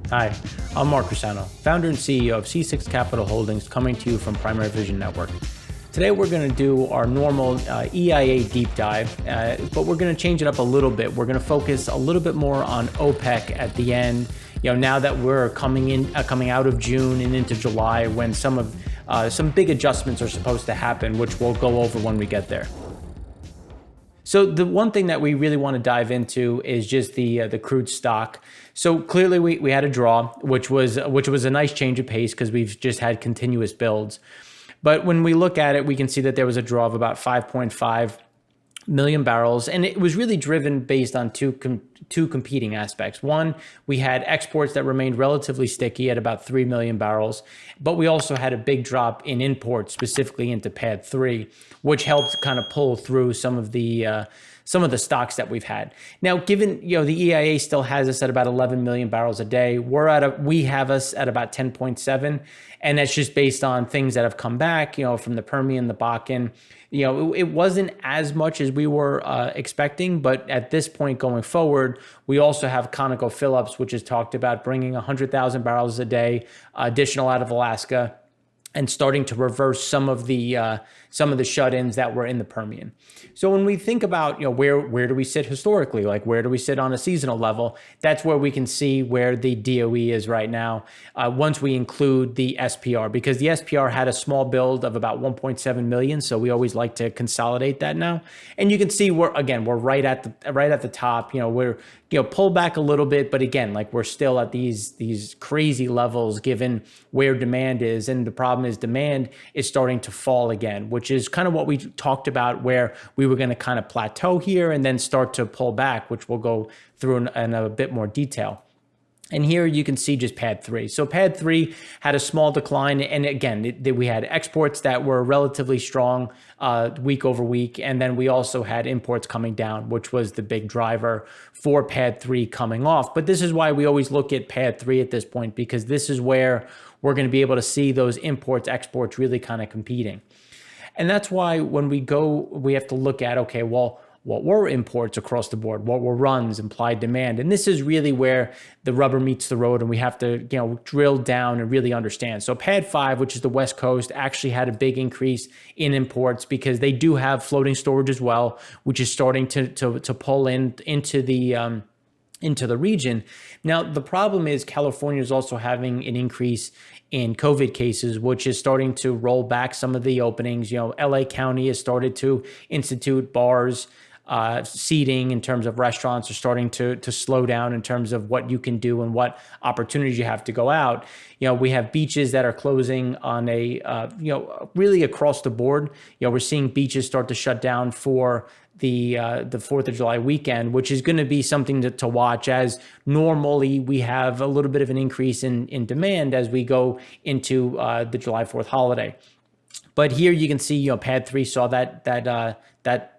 Hi, I'm Mark Rossano, founder and CEO of C6 Capital Holdings, coming to you from Primary Vision Network. Today we're going to do our normal EIA deep dive, but we're going to change it up a little bit. We're going to focus a little bit more on OPEC at the end. Now that we're coming out of June and into July, when some big adjustments are supposed to happen, which we'll go over when we get there. So the one thing that we really want to dive into is just the crude stock. So clearly we had a draw, which was a nice change of pace because we've just had continuous builds. But when we look at it, we can see that there was a draw of about 5.5 million barrels, and it was really driven based on two competing aspects. One, we had exports that remained relatively sticky at about 3 million barrels, but we also had a big drop in imports, specifically into Pad 3, which helped kind of pull through some of the stocks that we've had. Now, given the EIA still has us at about 11 million barrels a day, we have us at about 10.7, and that's just based on things that have come back, from the Permian, the Bakken. It wasn't as much as we were expecting, but at this point going forward, we also have ConocoPhillips, which has talked about bringing 100,000 barrels a day additional out of Alaska, and starting to reverse some of the shut-ins that were in the Permian. So when we think about where do we sit historically, like where do we sit on a seasonal level, that's where we can see where the DOE is right now once we include the SPR, because the SPR had a small build of about 1.7 million, so we always like to consolidate that now. And you can see we're right at the top. We're pull back a little bit, but again, we're still at these crazy levels given where demand is, and the problem is demand is starting to fall again, which is kind of what we talked about, where we were going to kind of plateau here and then start to pull back, which we'll go through in a bit more detail. And here you can see just Pad 3. So Pad 3 had a small decline. And again, we had exports that were relatively strong week over week. And then we also had imports coming down, which was the big driver for Pad 3 coming off. But this is why we always look at Pad 3 at this point, because this is where we're going to be able to see those imports, exports really kind of competing. And that's why when we have to look at, okay, well, what were imports across the board? What were runs, implied demand? And this is really where the rubber meets the road, and we have to drill down and really understand. So Pad 5, which is the West Coast, actually had a big increase in imports because they do have floating storage as well, which is starting to pull into the region. Now, the problem is California is also having an increase in COVID cases, which is starting to roll back some of the openings. LA County has started to institute bars. Seating in terms of restaurants are starting to slow down in terms of what you can do and what opportunities you have to go out. We have beaches that are closing on really across the board. We're seeing beaches start to shut down for the 4th of July weekend, which is going to be something to watch, as normally we have a little bit of an increase in demand as we go into the July 4th holiday. But here you can see, Pad 3 saw that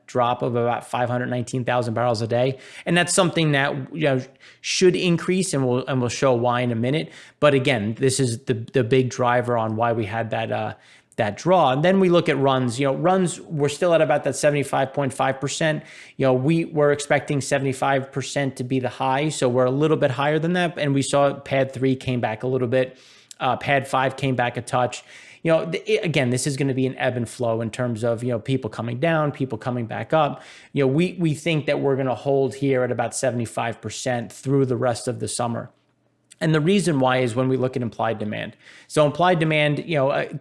drop of about 519,000 barrels a day, and that's something that should increase, and we'll show why in a minute. But again, this is the big driver on why we had that draw. And then we look at runs. Runs, we're still at about that 75.5%. We were expecting 75% to be the high, so we're a little bit higher than that. And we saw Pad 3 came back a little bit. Pad 5 came back a touch. Again, this is going to be an ebb and flow in terms of, people coming down, people coming back up. We think that we're going to hold here at about 75% through the rest of the summer. And the reason why is when we look at implied demand. So implied demand,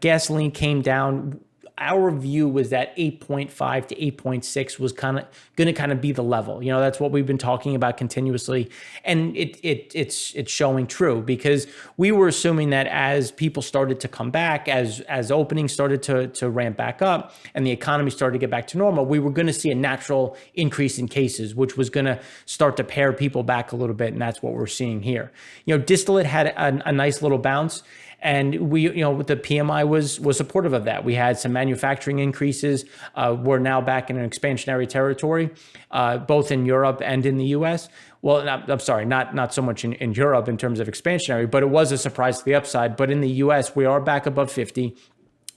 gasoline came down. Our view was that 8.5 to 8.6 was going to be the level. That's what we've been talking about continuously, and it's showing true, because we were assuming that as people started to come back, as openings started to ramp back up, and the economy started to get back to normal, we were going to see a natural increase in cases, which was going to start to pare people back a little bit, and that's what we're seeing here. Distillate had a nice little bounce. And we, the PMI was supportive of that. We had some manufacturing increases. We're now back in an expansionary territory, both in Europe and in the U.S. Well, I'm sorry, not so much in Europe in terms of expansionary, but it was a surprise to the upside. But in the U.S., we are back above 50.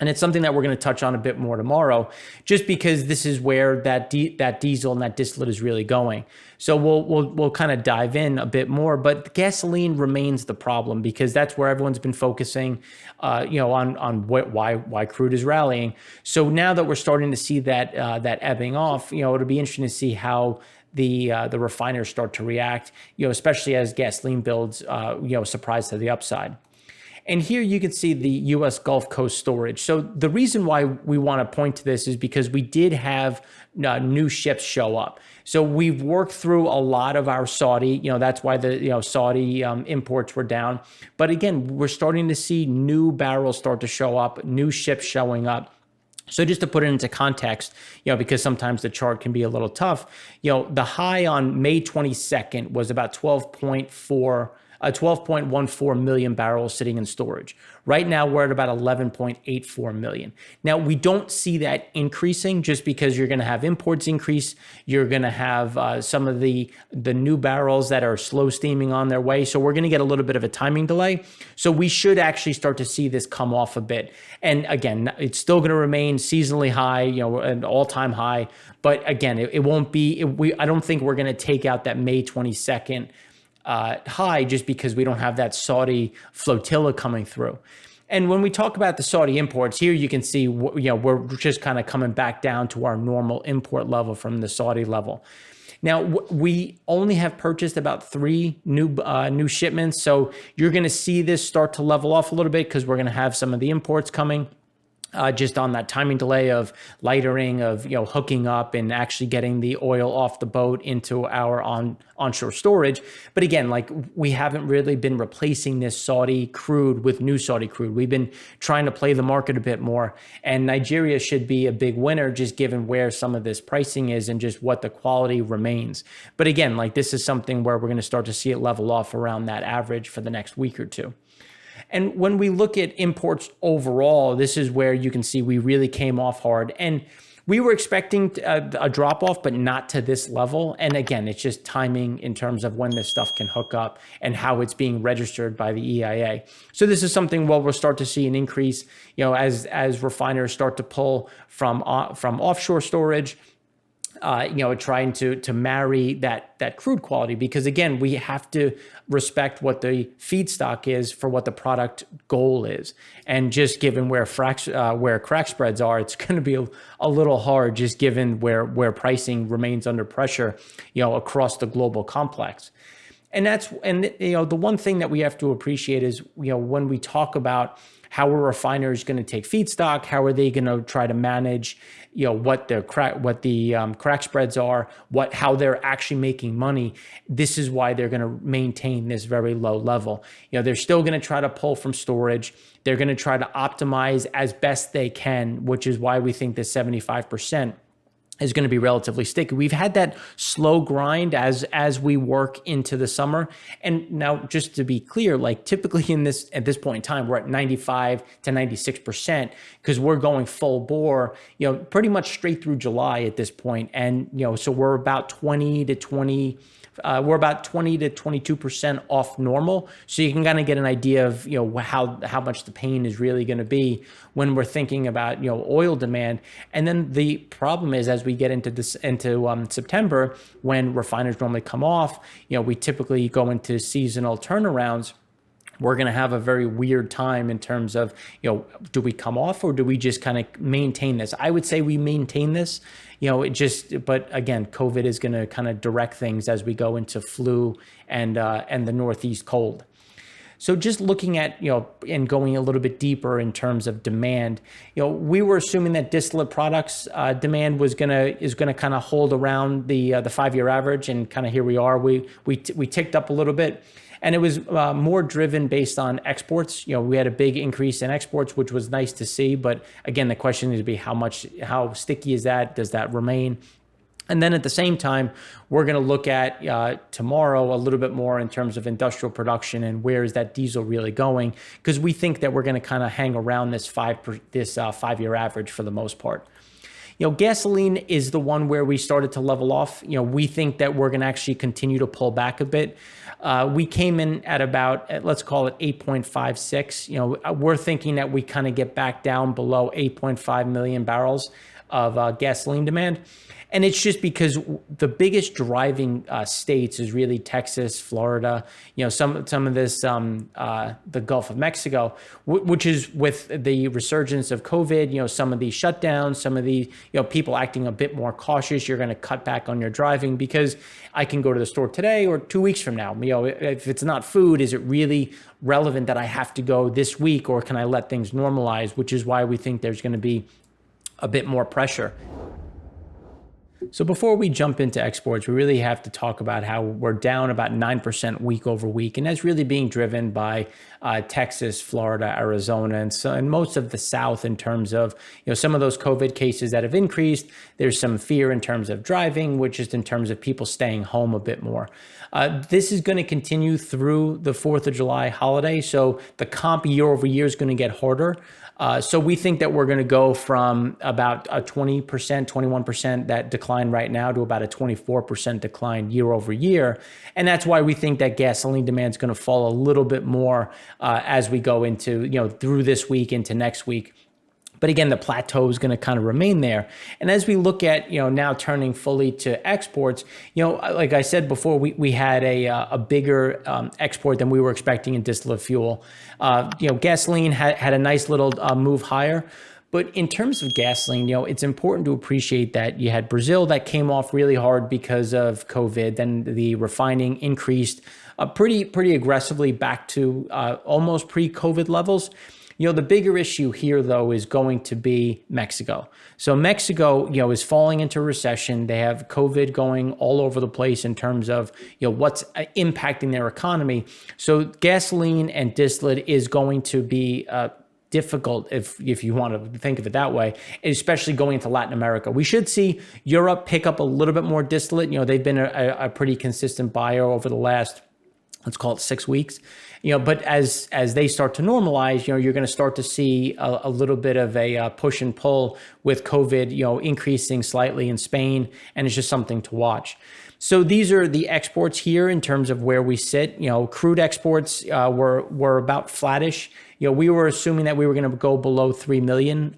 And it's something that we're going to touch on a bit more tomorrow, just because this is where that diesel and that distillate is really going. So we'll kind of dive in a bit more, but gasoline remains the problem because that's where everyone's been focusing, on why crude is rallying. So now that we're starting to see that ebbing off, it'll be interesting to see how the refiners start to react, especially as gasoline builds, surprise to the upside. And here you can see the U.S. Gulf Coast storage. So the reason why we want to point to this is because we did have new ships show up. So we've worked through a lot of our Saudi, that's why the Saudi imports were down. But again, we're starting to see new barrels start to show up, new ships showing up. So just to put it into context, because sometimes the chart can be a little tough, the high on May 22nd was about 12.14 million barrels sitting in storage. Right now, we're at about 11.84 million. Now, we don't see that increasing just because you're going to have imports increase. You're going to have some of the new barrels that are slow steaming on their way. So we're going to get a little bit of a timing delay. So we should actually start to see this come off a bit. And again, it's still going to remain seasonally high, an all-time high. But again, it won't be, I don't think we're going to take out that May 22nd high just because we don't have that Saudi flotilla coming through. And when we talk about the Saudi imports, here you can see, we're just kind of coming back down to our normal import level from the Saudi level. Now, we only have purchased about 3 new shipments. So you're going to see this start to level off a little bit because we're going to have some of the imports coming. Just on that timing delay of lightering, of hooking up and actually getting the oil off the boat into our onshore storage. But again, we haven't really been replacing this Saudi crude with new Saudi crude. We've been trying to play the market a bit more, and Nigeria should be a big winner just given where some of this pricing is and just what the quality remains. But again, this is something where we're going to start to see it level off around that average for the next week or two. And when we look at imports overall, this is where you can see we really came off hard. And we were expecting a drop off, but not to this level. And again, it's just timing in terms of when this stuff can hook up and how it's being registered by the EIA. So this is something we'll start to see an increase, as refiners start to pull from offshore storage. Trying to marry that crude quality, because again, we have to respect what the feedstock is for what the product goal is. And just given where crack spreads are, it's going to be a little hard just given where pricing remains under pressure, across the global complex. And the one thing that we have to appreciate is, when we talk about how are refiners going to take feedstock, how are they going to try to manage, what the crack spreads are, how they're actually making money. This is why they're going to maintain this very low level. They're still going to try to pull from storage. They're going to try to optimize as best they can, which is why we think this 75% is going to be relatively sticky. We've had that slow grind as we work into the summer. And now, just to be clear, typically at this point in time, we're at 95 to 96% because we're going full bore, pretty much straight through July at this point. And, so we're about 20 to 22% off normal. So you can kind of get an idea of, how much the pain is really going to be when we're thinking about, oil demand. And then the problem is, as we get into September, when refiners normally come off, we typically go into seasonal turnarounds. We're going to have a very weird time in terms of, do we come off or do we just kind of maintain this? I would say we maintain this, but again, COVID is going to kind of direct things as we go into flu and the Northeast cold. So just looking at, and going a little bit deeper in terms of demand, we were assuming that distillate products demand is going to kind of hold around the 5-year average, and kind of here we are. We ticked up a little bit. And it was more driven based on exports. We had a big increase in exports, which was nice to see. But again, the question is to be how sticky is that? Does that remain? And then at the same time, we're going to look at tomorrow a little bit more in terms of industrial production and where is that diesel really going? Because we think that we're going to kind of hang around this 5-year average for the most part. Gasoline is the one where we started to level off. We think that we're going to actually continue to pull back a bit. We came in at about, let's call it 8.56. We're thinking that we kind of get back down below 8.5 million barrels of gasoline demand. And it's just because the biggest driving states is really Texas, Florida, some of this, the Gulf of Mexico, which is with the resurgence of COVID, some of these shutdowns, some of the, people acting a bit more cautious. You're going to cut back on your driving because I can go to the store today or 2 weeks from now. If it's not food, is it really relevant that I have to go this week, or can I let things normalize? Which is why we think there's going to be a bit more pressure. So before we jump into exports, we really have to talk about how we're down about 9% week over week. And that's really being driven by Texas, Florida, Arizona, and most of the South in terms of, some of those COVID cases that have increased. There's some fear in terms of driving, which is in terms of people staying home a bit more. This is going to continue through the 4th of July holiday. So the comp year over year is going to get harder. So we think that we're going to go from about a 20%, 21% that decline right now to about a 24% decline year over year. And that's why we think that gasoline demand is going to fall a little bit more as we go into, through this week into next week. But again, the plateau is going to kind of remain there. And as we look at, now turning fully to exports, like I said before, we had a bigger export than we were expecting in distillate fuel. Gasoline had a nice little move higher. But in terms of gasoline, it's important to appreciate that you had Brazil that came off really hard because of COVID. Then the refining increased pretty aggressively back to almost pre-COVID levels. The bigger issue here, though, is going to be Mexico. So Mexico, is falling into recession. They have COVID going all over the place in terms of, what's impacting their economy. So gasoline and distillate is going to be difficult if you want to think of it that way, especially going into Latin America. We should see Europe pick up a little bit more distillate. They've been a pretty consistent buyer over the last, let's call it 6 weeks. But as they start to normalize, you're going to start to see a little bit of a push and pull with COVID, increasing slightly in Spain, and it's just something to watch. So these are the exports here in terms of where we sit. Crude exports were about flattish. We were assuming that we were going to go below 3 million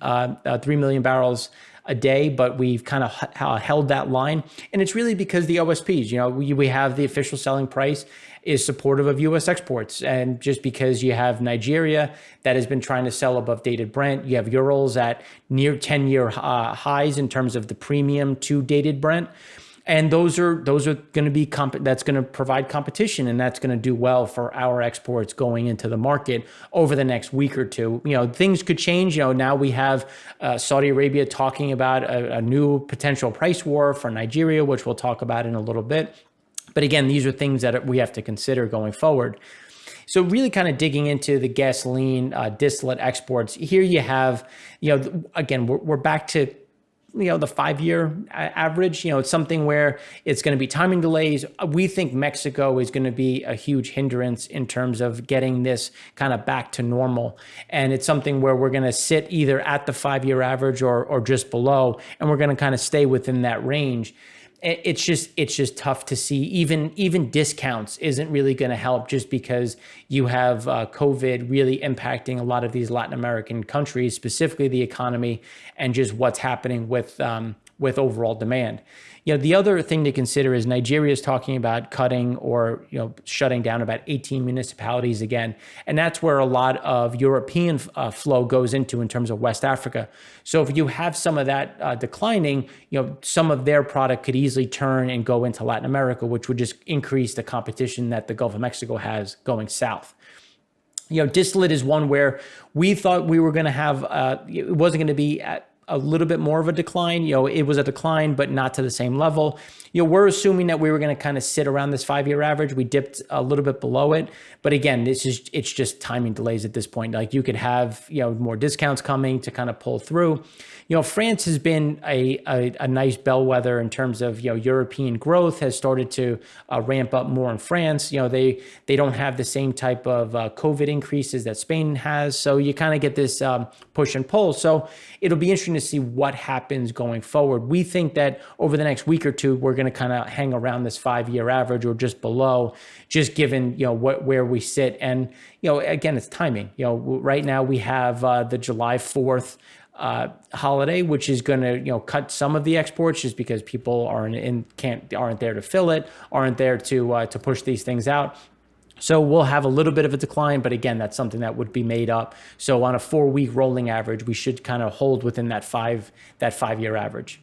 barrels a day, but we've kind of held that line. And it's really because the OSPs, we have the official selling price is supportive of U.S. exports. And just because you have Nigeria that has been trying to sell above dated Brent, you have Urals at near 10-year highs in terms of the premium to dated Brent. And those are going to be that's going to provide competition, and that's going to do well for our exports going into the market over the next week or two. Things could change. Now we have Saudi Arabia talking about a new potential price war for Nigeria, which we'll talk about in a little bit. But again, these are things that we have to consider going forward. So really kind of digging into the gasoline distillate exports, here you have, again, we're back to the 5-year average. It's something where it's going to be timing delays. We think Mexico is going to be a huge hindrance in terms of getting this kind of back to normal. And it's something where we're going to sit either at the 5-year average or just below, and we're going to kind of stay within that range. It's just tough to see. Even discounts isn't really going to help, just because you have COVID really impacting a lot of these Latin American countries, specifically the economy and just what's happening with overall demand. The other thing to consider is Nigeria is talking about cutting or shutting down about 18 municipalities again, and that's where a lot of European flow goes into in terms of West Africa. So if you have some of that declining, some of their product could easily turn and go into Latin America, which would just increase the competition that the Gulf of Mexico has going south. Distillate is one where we thought we were going to have, it wasn't going to be at a little bit more of a decline. It was a decline, but not to the same level. We're assuming that we were going to kind of sit around this 5-year average. We dipped a little bit below it, but again, it's just timing delays at this point. Like you could have, more discounts coming to kind of pull through. France has been a nice bellwether in terms of, European growth has started to ramp up more in France. They don't have the same type of COVID increases that Spain has. So you kind of get this push and pull. So it'll be interesting to see what happens going forward. We think that over the next week or two, we're going to kind of hang around this 5-year average or just below, just given, where we sit. And, again, it's timing. Right now we have the July 4th holiday, which is going to, cut some of the exports just because people aren't there to fill it, aren't there to push these things out. So we'll have a little bit of a decline, but again, that's something that would be made up. So on a 4-week rolling average, we should kind of hold within that 5-year average.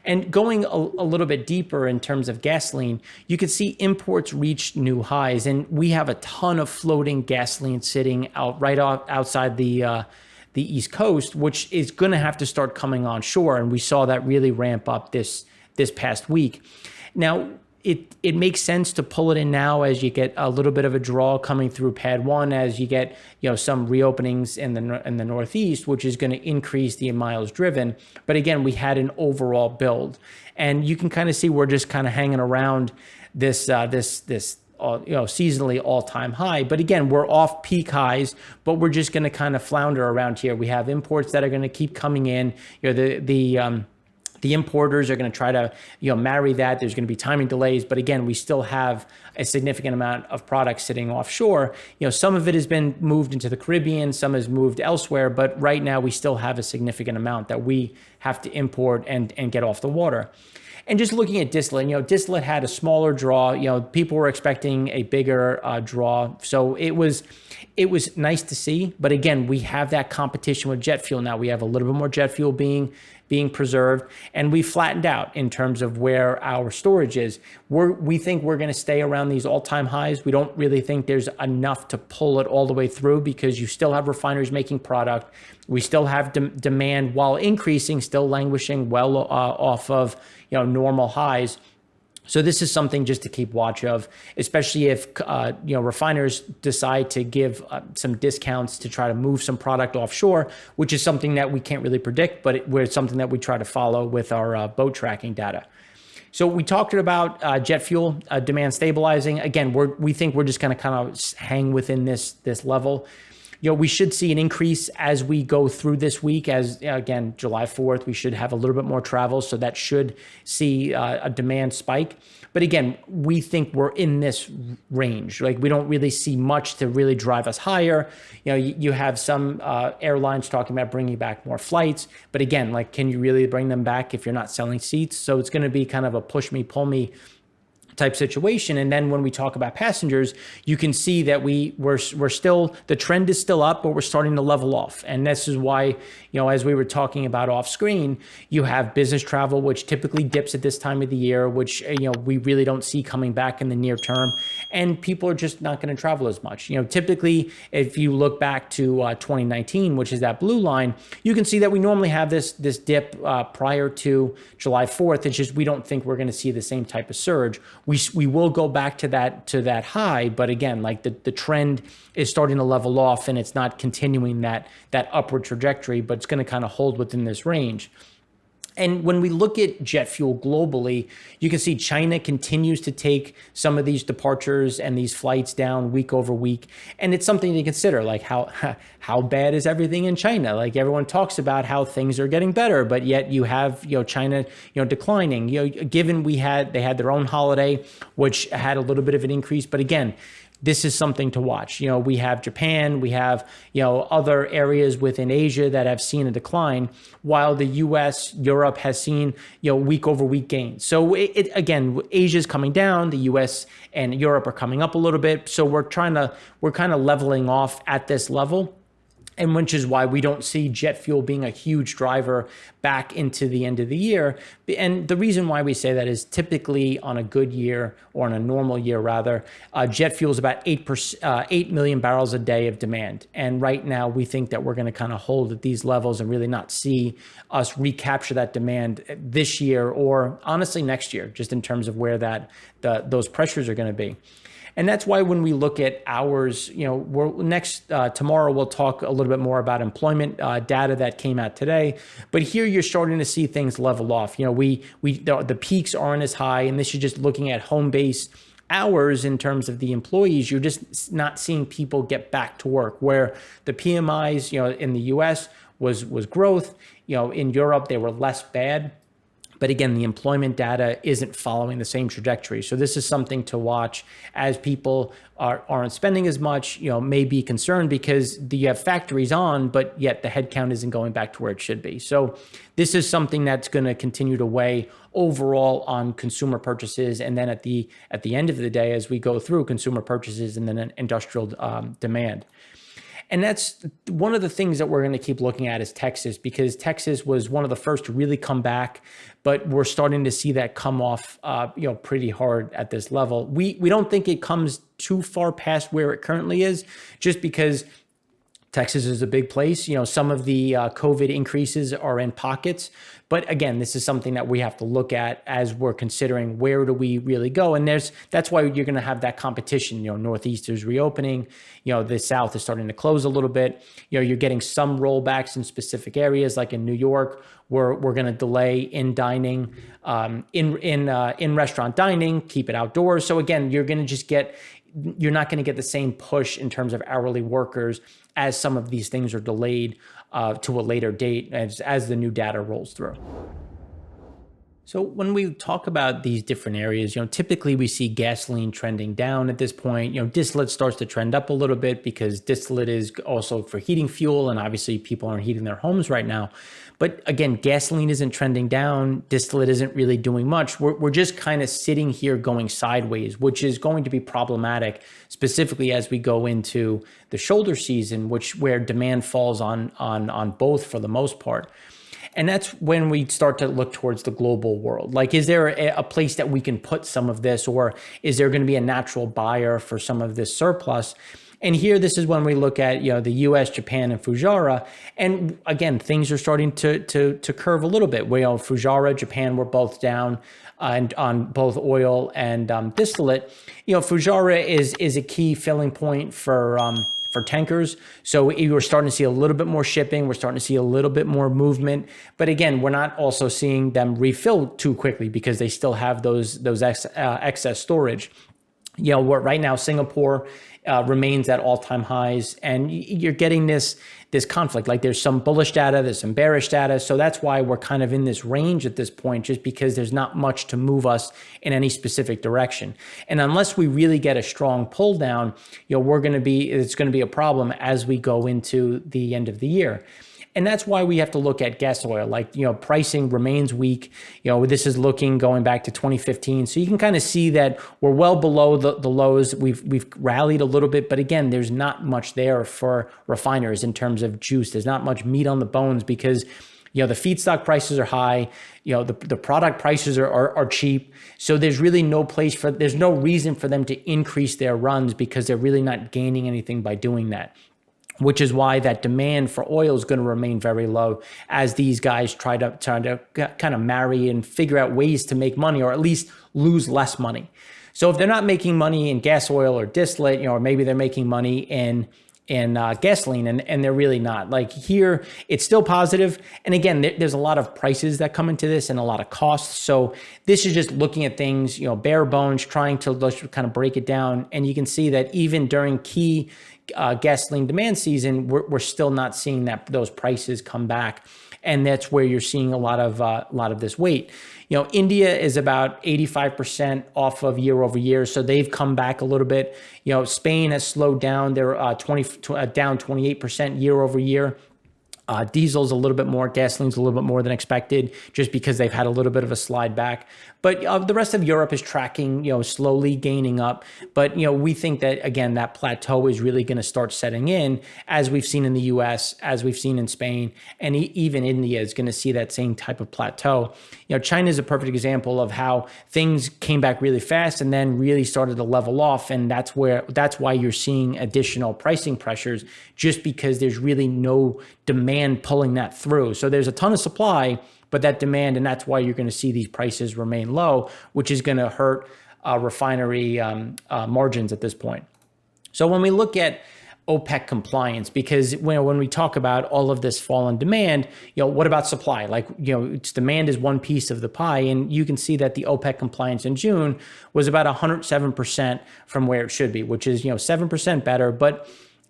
And going a little bit deeper in terms of gasoline, you can see imports reached new highs, and we have a ton of floating gasoline sitting out outside the East Coast, which is going to have to start coming on shore, and we saw that really ramp up this past week. Now, it makes sense to pull it in now as you get a little bit of a draw coming through pad 1, as you get some reopenings in the Northeast, which is going to increase the miles driven. But again, we had an overall build, and you can kind of see we're just kind of hanging around this seasonally all-time high. But again, we're off peak highs, but we're just going to kind of flounder around here. We have imports that are going to keep coming in. The importers are going to try to, marry that. There's going to be timing delays, but again, we still have a significant amount of product sitting offshore. Some of it has been moved into the Caribbean, some has moved elsewhere, but right now we still have a significant amount that we have to import and get off the water. And just looking at distillate, distillate had a smaller draw. People were expecting a bigger draw, so it was nice to see. But again, we have that competition with jet fuel now. We have a little bit more jet fuel being preserved, and we flattened out in terms of where our storage is. We think we're going to stay around these all-time highs. We don't really think there's enough to pull it all the way through, because you still have refineries making product. We still have demand, while increasing, still languishing well off of normal highs. So this is something just to keep watch of, especially if refiners decide to give some discounts to try to move some product offshore, which is something that we can't really predict, but it's something that we try to follow with our boat tracking data. So we talked about jet fuel demand stabilizing. Again, we think we're just going to kind of hang within this level. We should see an increase as we go through this week, as again, July 4th, we should have a little bit more travel. So that should see a demand spike. But again, we think we're in this range. Like, we don't really see much to really drive us higher. You have some airlines talking about bringing back more flights. But again, like, can you really bring them back if you're not selling seats? So it's going to be kind of a push me, pull me type situation. And then when we talk about passengers, you can see that we're still, the trend is still up, but we're starting to level off. And this is why, as we were talking about off screen, you have business travel, which typically dips at this time of the year, which, we really don't see coming back in the near term. And people are just not going to travel as much. Typically, if you look back to 2019, which is that blue line, you can see that we normally have this dip prior to July 4th. It's just we don't think we're going to see the same type of surge. We will go back to that high, but again, like the trend is starting to level off, and it's not continuing that upward trajectory, but it's going to kind of hold within this range. And when we look at jet fuel globally, you can see China continues to take some of these departures and these flights down week over week. And it's something to consider, like how bad is everything in China? Like, everyone talks about how things are getting better, but yet you have, China, declining. Given they had their own holiday, which had a little bit of an increase, but again, this is something to watch. We have Japan, we have, other areas within Asia that have seen a decline, while the US, Europe has seen, week over week gains. So again, Asia is coming down, the US and Europe are coming up a little bit. So we're kind of leveling off at this level. And which is why we don't see jet fuel being a huge driver back into the end of the year. And the reason why we say that is typically on a good year, or on a normal year rather, jet fuel is about 8 million barrels a day of demand. And right now we think that we're going to kind of hold at these levels and really not see us recapture that demand this year, or honestly next year, just in terms of where those pressures are going to be. And that's why when we look at hours, tomorrow we'll talk a little bit more about employment data that came out today. But here you're starting to see things level off. The peaks aren't as high, and this is just looking at home base hours in terms of the employees. You're just not seeing people get back to work, where the PMIs, in the US was growth. In Europe, they were less bad. But again, the employment data isn't following the same trajectory. So this is something to watch as people aren't spending as much, may be concerned because you have factories on, but yet the headcount isn't going back to where it should be. So this is something that's going to continue to weigh overall on consumer purchases. And then at the end of the day, as we go through consumer purchases and then industrial demand. And that's one of the things that we're going to keep looking at is Texas, because Texas was one of the first to really come back, but we're starting to see that come off, pretty hard at this level. We don't think it comes too far past where it currently is, just because Texas is a big place. Some of the COVID increases are in pockets. But again, this is something that we have to look at as we're considering where do we really go. And that's why you're going to have that competition. Northeast is reopening. The South is starting to close a little bit. You're getting some rollbacks in specific areas, like in New York, where we're going to delay in dining, in restaurant dining, keep it outdoors. So again, you're not going to get the same push in terms of hourly workers as some of these things are delayed to a later date as the new data rolls through. So when we talk about these different areas, typically we see gasoline trending down at this point. Distillate starts to trend up a little bit because distillate is also for heating fuel, and obviously people aren't heating their homes right now. But again, gasoline isn't trending down. Distillate isn't really doing much. We're just kind of sitting here going sideways, which is going to be problematic, specifically as we go into the shoulder season, where demand falls on both for the most part. And that's when we start to look towards the global world. Like, is there a place that we can put some of this, or is there going to be a natural buyer for some of this surplus? And here, this is when we look at, the US, Japan, and Fujairah. And again, things are starting to curve a little bit. Fujairah, Japan were both down and on both oil and distillate. Fujairah is a key filling point for tankers. So we're starting to see a little bit more shipping. We're starting to see a little bit more movement. But again, we're not also seeing them refill too quickly because they still have those excess storage. Right now, Singapore remains at all-time highs, and you're getting this conflict. Like, there's some bullish data, there's some bearish data. So that's why we're kind of in this range at this point, just because there's not much to move us in any specific direction. And unless we really get a strong pull down, it's going to be a problem as we go into the end of the year. And that's why we have to look at gas oil. Like, pricing remains weak. This is looking going back to 2015. So you can kind of see that we're well below the lows. We've rallied a little bit, but again, there's not much there for refiners in terms of juice. There's not much meat on the bones because the feedstock prices are high. The product prices are cheap. So there's really there's no reason for them to increase their runs because they're really not gaining anything by doing that. Which is why that demand for oil is going to remain very low as these guys try to kind of marry and figure out ways to make money, or at least lose less money. So if they're not making money in gas oil or distillate, or maybe they're making money in gasoline, and they're really not. Like, here, it's still positive. And again, there's a lot of prices that come into this and a lot of costs. So this is just looking at things, bare bones, trying to kind of break it down. And you can see that even during key gasoline demand season, we're still not seeing those prices come back. And that's where you're seeing a lot of this weight. India is about 85% off of year over year. So they've come back a little bit. Spain has slowed down. They're down 28% year over year. Diesel's a little bit more, gasoline's a little bit more than expected, just because they've had a little bit of a slide back. But the rest of Europe is tracking, slowly gaining up. But, we think that, again, that plateau is really going to start setting in, as we've seen in the US, as we've seen in Spain, and even India is going to see that same type of plateau. China is a perfect example of how things came back really fast and then really started to level off. And that's why you're seeing additional pricing pressures, just because there's really no demand pulling that through. So there's a ton of supply, but that demand, and that's why you're going to see these prices remain low, which is going to hurt refinery margins at this point. So when we look at OPEC compliance, because when we talk about all of this fall in demand, what about supply? Like, it's demand is one piece of the pie, and you can see that the OPEC compliance in June was about 107% from where it should be, which is 7% better. But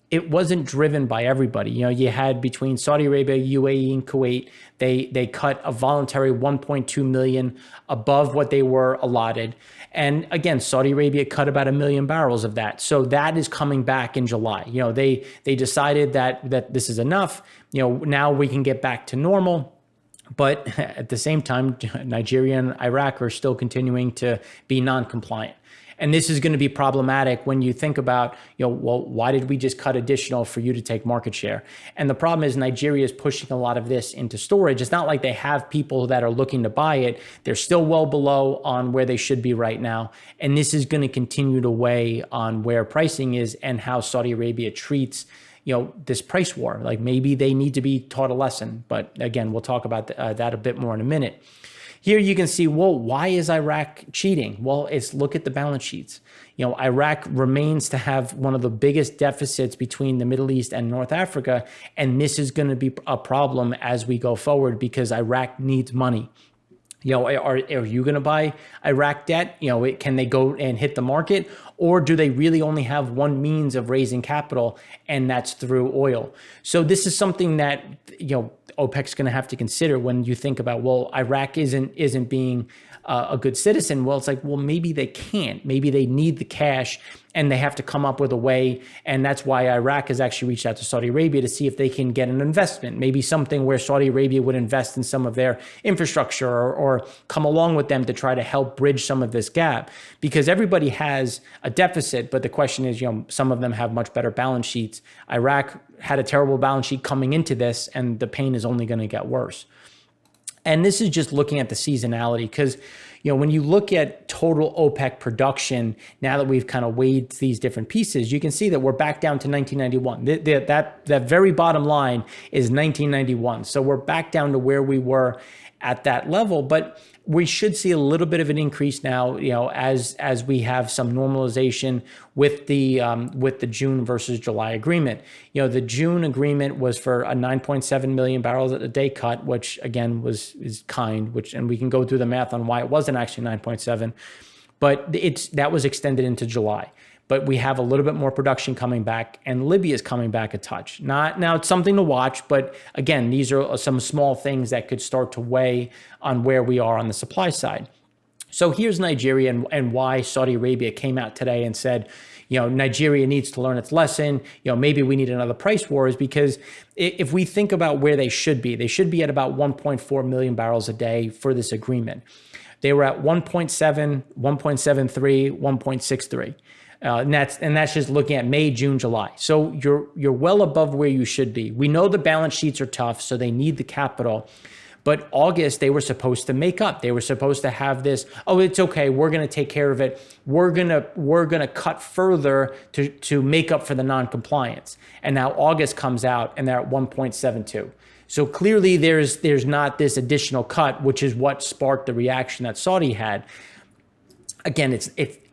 it wasn't driven by everybody. You had between Saudi Arabia, UAE, and Kuwait, they cut a voluntary 1.2 million above what they were allotted. And again, Saudi Arabia cut about 1 million barrels of that. So that is coming back in July. They decided that this is enough. Now we can get back to normal. But at the same time, Nigeria and Iraq are still continuing to be non-compliant. And this is going to be problematic when you think about, well, why did we just cut additional for you to take market share? And the problem is Nigeria is pushing a lot of this into storage. It's not like they have people that are looking to buy it. They're still well below on where they should be right now. And this is going to continue to weigh on where pricing is and how Saudi Arabia treats this price war. Like maybe they need to be taught a lesson. But again, we'll talk about that a bit more in a minute. Here you can see, well, why is Iraq cheating? Well, look at the balance sheets. Iraq remains to have one of the biggest deficits between the Middle East and North Africa. And this is going to be a problem as we go forward because Iraq needs money. Are you going to buy Iraq debt? Can they go and hit the market? Or do they really only have one means of raising capital, and that's through oil? So this is something that, OPEC's going to have to consider when you think about, well, Iraq isn't being a good citizen. Well, it's like, well, maybe they can't. Maybe they need the cash and they have to come up with a way. And that's why Iraq has actually reached out to Saudi Arabia to see if they can get an investment, maybe something where Saudi Arabia would invest in some of their infrastructure or come along with them to try to help bridge some of this gap, because everybody has a deficit. But the question is, some of them have much better balance sheets. Iraq had a terrible balance sheet coming into this, and the pain is only going to get worse. And this is just looking at the seasonality, because when you look at total OPEC production, now that we've kind of weighed these different pieces, you can see that we're back down to 1991. That very bottom line is 1991. So we're back down to where we were at that level, but we should see a little bit of an increase now, as we have some normalization with the June versus July agreement. The June agreement was for a 9.7 million barrels a day cut, which again is kind, and we can go through the math on why it wasn't actually 9.7, but that was extended into July. But we have a little bit more production coming back, and Libya is coming back a touch. Now it's something to watch, but again, these are some small things that could start to weigh on where we are on the supply side. So here's Nigeria and why Saudi Arabia came out today and said, Nigeria needs to learn its lesson. Maybe we need another price war, is because if we think about where they should be at about 1.4 million barrels a day for this agreement. They were at 1.7, 1.73, 1.63. And that's just looking at May, June, July. So you're well above where you should be. We know the balance sheets are tough, so they need the capital. But August, they were supposed to make up. They were supposed to have this, oh, it's okay, we're going to take care of it. We're gonna cut further to make up for the non-compliance. And now August comes out and they're at 1.72. So clearly there's not this additional cut, which is what sparked the reaction that Saudi had. Again,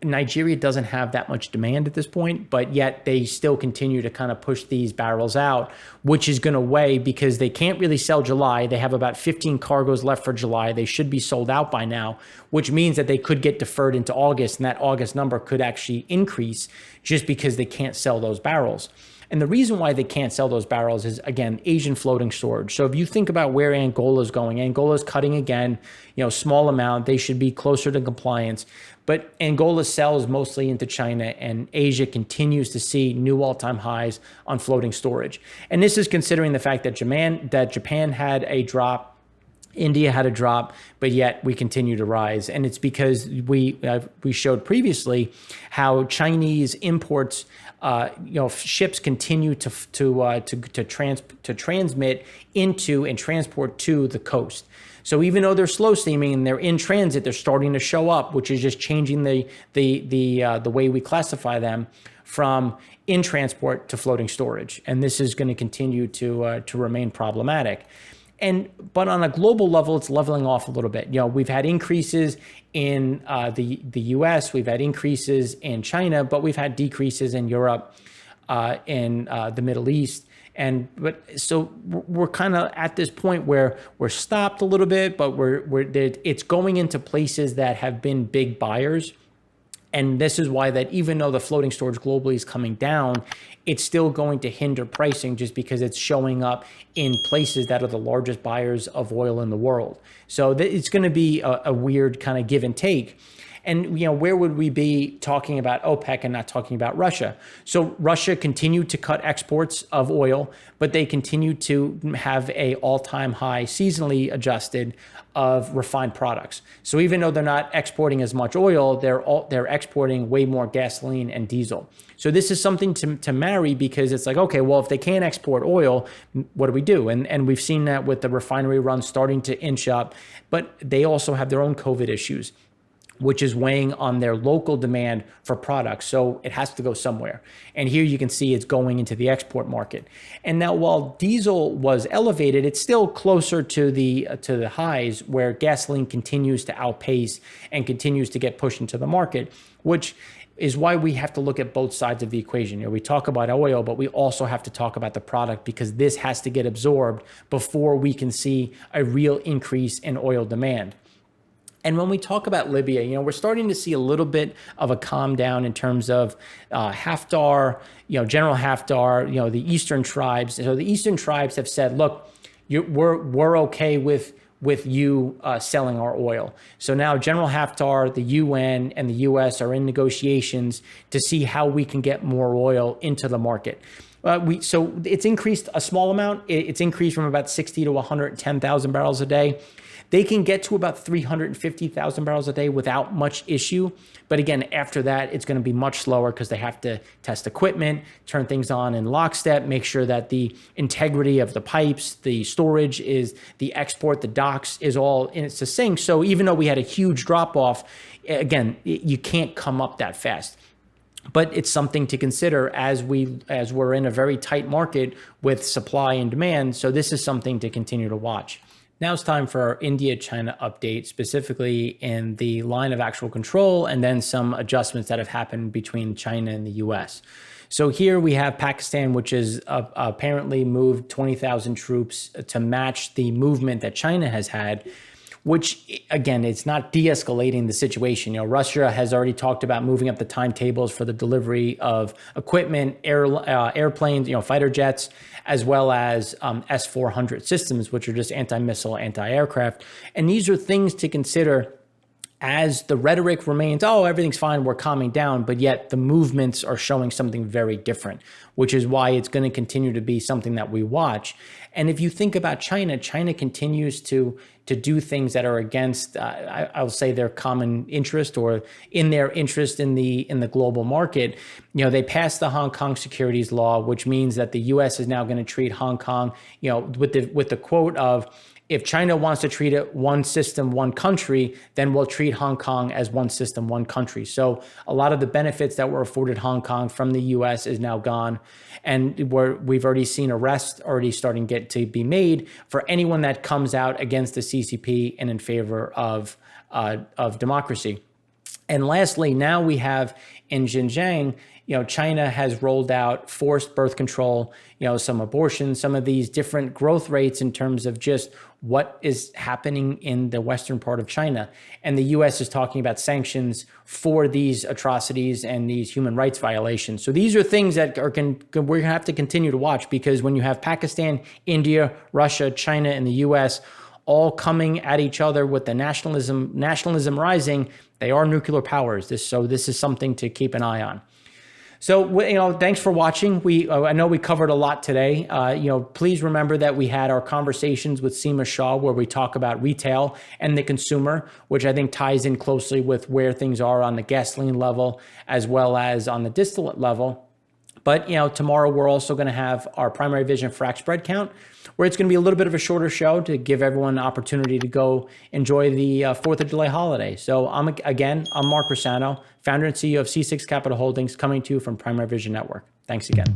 Nigeria doesn't have that much demand at this point, but yet they still continue to kind of push these barrels out, which is going to weigh because they can't really sell July. They have about 15 cargoes left for July. They should be sold out by now, which means that they could get deferred into August, and that August number could actually increase just because they can't sell those barrels. And the reason why they can't sell those barrels is, again, Asian floating storage. So if you think about where Angola is going, Angola is cutting again, small amount. They should be closer to compliance. But Angola sells mostly into China, and Asia continues to see new all-time highs on floating storage. And this is considering the fact that Japan had a drop, India had a drop, but yet we continue to rise. And it's because we showed previously how Chinese imports, ships continue to transmit into and transport to the coast. So even though they're slow steaming and they're in transit, they're starting to show up, which is just changing the way we classify them from in transport to floating storage. And this is going to continue to remain problematic. But on a global level, it's leveling off a little bit. We've had increases in the U.S., we've had increases in China, but we've had decreases in Europe, in the Middle East. So we're kind of at this point where we're stopped a little bit, but it's going into places that have been big buyers. And this is why that even though the floating storage globally is coming down, it's still going to hinder pricing just because it's showing up in places that are the largest buyers of oil in the world. So it's going to be a weird kind of give and take. And, where would we be talking about OPEC and not talking about Russia? So Russia continued to cut exports of oil, but they continue to have a all-time high seasonally adjusted of refined products. So even though they're not exporting as much oil, they're exporting way more gasoline and diesel. So this is something to marry, because it's like, okay, well, if they can't export oil, what do we do? And we've seen that with the refinery run starting to inch up, but they also have their own COVID issues, which is weighing on their local demand for products. So it has to go somewhere. And here you can see it's going into the export market. And now while diesel was elevated, it's still closer to the highs, where gasoline continues to outpace and continues to get pushed into the market, which is why we have to look at both sides of the equation. We talk about oil, but we also have to talk about the product, because this has to get absorbed before we can see a real increase in oil demand. And when we talk about Libya, we're starting to see a little bit of a calm down in terms of Haftar, General Haftar, the Eastern tribes. So the Eastern tribes have said, look, we're okay with you selling our oil. So now General Haftar, the UN, and the US are in negotiations to see how we can get more oil into the market. So it's increased a small amount. It's increased from about 60 to 110,000 barrels a day. They can get to about 350,000 barrels a day without much issue. But again, after that, it's going to be much slower, because they have to test equipment, turn things on in lockstep, make sure that the integrity of the pipes, the storage is the export, the docks is all in its sync. So even though we had a huge drop off, again, you can't come up that fast. But it's something to consider as we're in a very tight market with supply and demand. So this is something to continue to watch. Now it's time for our India-China update, specifically in the line of actual control, and then some adjustments that have happened between China and the US. So here we have Pakistan, which has apparently moved 20,000 troops to match the movement that China has had, which, again, it's not de-escalating the situation. Russia has already talked about moving up the timetables for the delivery of equipment, airplanes, fighter jets, as well as S-400 systems, which are just anti-missile, anti-aircraft. And these are things to consider as the rhetoric remains, oh, everything's fine, we're calming down, but yet the movements are showing something very different, which is why it's going to continue to be something that we watch. And if you think about China, China continues to do things that are against, I'll say, their common interest, or in their interest in the global market. They passed the Hong Kong securities law, which means that the U.S. is now going to treat Hong Kong, with the quote of, if China wants to treat it one system, one country, then we'll treat Hong Kong as one system, one country. So a lot of the benefits that were afforded Hong Kong from the U.S. is now gone. And we've already seen arrests already starting to be made for anyone that comes out against the CCP and in favor of democracy. And lastly, now we have in Xinjiang, China has rolled out forced birth control, some abortion, some of these different growth rates in terms of just what is happening in the western part of China. And the U.S. is talking about sanctions for these atrocities and these human rights violations. So these are things that we're going to have to continue to watch, because when you have Pakistan, India, Russia, China, and the U.S. all coming at each other with the nationalism rising, they are nuclear powers. So this is something to keep an eye on. So, thanks for watching. I know we covered a lot today. Please remember that we had our conversations with Seema Shah, where we talk about retail and the consumer, which I think ties in closely with where things are on the gasoline level, as well as on the distillate level. But, tomorrow we're also going to have our primary vision frac spread count, where it's going to be a little bit of a shorter show to give everyone an opportunity to go enjoy the 4th of July holiday. So I'm Mark Rossano, founder and CEO of C6 Capital Holdings, coming to you from Primary Vision Network. Thanks again.